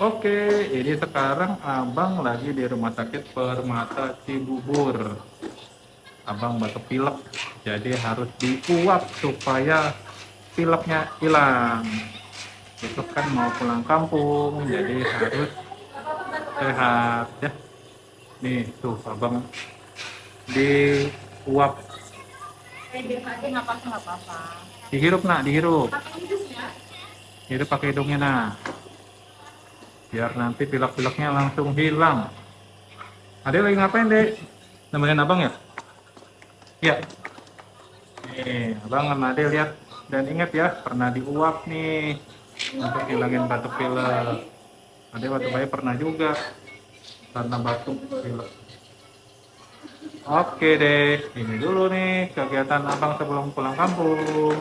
Oke, ini sekarang abang lagi di Rumah Sakit Permata Cibubur. Abang batuk pilek, jadi harus diuap supaya pileknya hilang. Besok kan mau pulang kampung, jadi harus sehat ya. Nih tuh abang diuap. Nggak apa-apa. Dihirup nak, dihirup. Hirup pakai hidungnya nah. Biar nanti pilek-pileknya langsung hilang. Adek lagi ngapain dek? Nemenin abang ya? Iya. Nih, abang sama Ade lihat dan ingat ya, pernah diuap nih untuk hilangin batuk pilek. Ade waktu bayi pernah juga karena batuk pilek. Oke deh, ini dulu nih kegiatan abang sebelum pulang kampung.